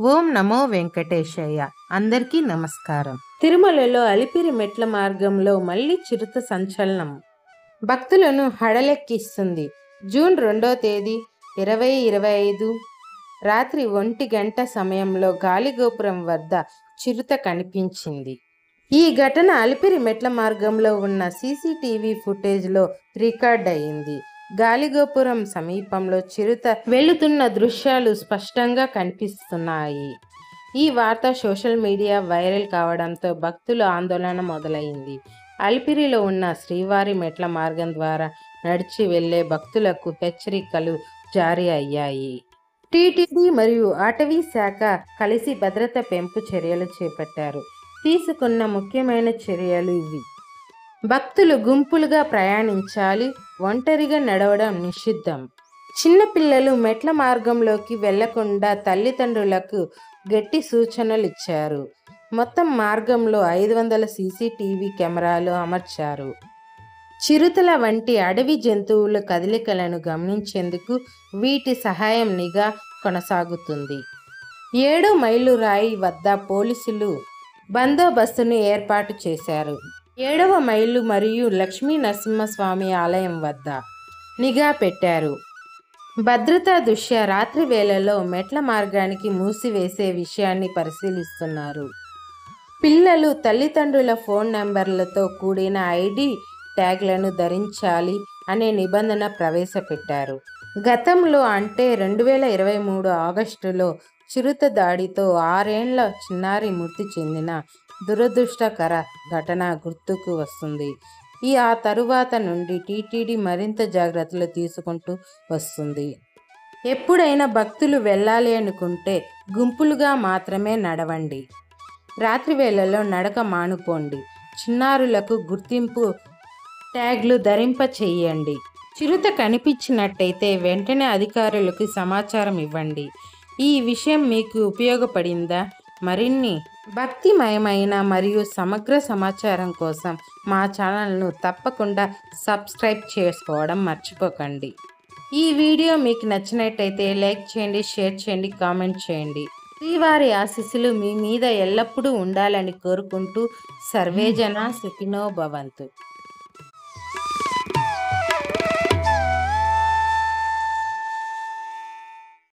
ఓం నమో వెంకటేశయ్య. అందరికీ నమస్కారం. తిరుమలలో అలిపిరి మెట్ల మార్గంలో మళ్ళీ చిరుత సంచలనం భక్తులను హడలెక్కిస్తుంది. జూన్ 2వ తేదీ 2025 రాత్రి 1 గంట సమయంలో గాలిగోపురం వద్ద చిరుత కనిపించింది. ఈ ఘటన అలిపిరి మెట్ల మార్గంలో ఉన్న సీసీటీవీ ఫుటేజ్లో రికార్డ్ అయింది. గాలిగోపురం సమీపంలో చిరుత వెళుతున్న దృశ్యాలు స్పష్టంగా కనిపిస్తున్నాయి. ఈ వార్త సోషల్ మీడియా వైరల్ కావడంతో భక్తుల ఆందోళన మొదలైంది. అలిపిరిలో ఉన్న శ్రీవారి మెట్ల మార్గం ద్వారా నడిచి వెళ్లే భక్తులకు హెచ్చరికలు జారీ అయ్యాయి. టీటీడీ మరియు అటవీ శాఖ కలిసి భద్రత పెంపు చర్యలు చేపట్టారు. తీసుకున్న ముఖ్యమైన చర్యలు ఇవి: భక్తులు గుంపులుగా ప్రయాణించాలి. ఒంటరిగా నడవడం నిషిద్ధం. చిన్నపిల్లలు మెట్ల మార్గంలోకి వెళ్లకుండా తల్లిదండ్రులకు గట్టి సూచనలు ఇచ్చారు. మొత్తం మార్గంలో 500 సీసీటీవీ కెమెరాలు అమర్చారు. చిరుతల వంటి అడవి జంతువుల కదలికలను గమనించేందుకు వీటి సహాయం నిఘా కొనసాగుతుంది. 7 మైలు రాయి వద్ద పోలీసులు బందోబస్తును ఏర్పాటు చేశారు. 7వ మైలు మరియు లక్ష్మీ నరసింహస్వామి ఆలయం వద్ద నిఘా పెట్టారు. భద్రతా దృష్ట్యా రాత్రి వేళలో మెట్ల మార్గానికి మూసివేసే విషయాన్ని పరిశీలిస్తున్నారు. పిల్లలు తల్లిదండ్రుల ఫోన్ నెంబర్లతో కూడిన ఐడి ట్యాగ్లను ధరించాలి అనే నిబంధన ప్రవేశపెట్టారు. గతంలో అంటే 2023 ఆగస్టులో చిరుత దాడితో 6 ఏళ్ల చిన్నారి మృతి చెందిన దురదృష్టకర ఘటన గుర్తుకు వస్తుంది. ఆ తరువాత నుండి టీటీడీ మరింత జాగ్రత్తలు తీసుకుంటూ వస్తుంది. ఎప్పుడైనా భక్తులు వెళ్ళాలి అనుకుంటే గుంపులుగా మాత్రమే నడవండి. రాత్రి వేళల్లో నడక మానుకోండి. చిన్నారులకు గుర్తింపు ట్యాగ్లు ధరింప చేయండి. చిరుత కనిపించినట్టయితే వెంటనే అధికారులకు సమాచారం ఇవ్వండి. ఈ విషయం మీకు ఉపయోగపడిందా? మరిన్ని భక్తిమయమైన మరియు సమగ్ర సమాచారం కోసం మా ఛానల్ను తప్పకుండా సబ్స్క్రైబ్ చేసుకోవడం మర్చిపోకండి. ఈ వీడియో మీకు నచ్చినట్టయితే లైక్ చేయండి, షేర్ చేయండి, కామెంట్ చేయండి. శ్రీవారి ఆశీస్సులు మీ మీద ఎల్లప్పుడూ ఉండాలని కోరుకుంటూ సర్వేజన సుఖినో భవంతు.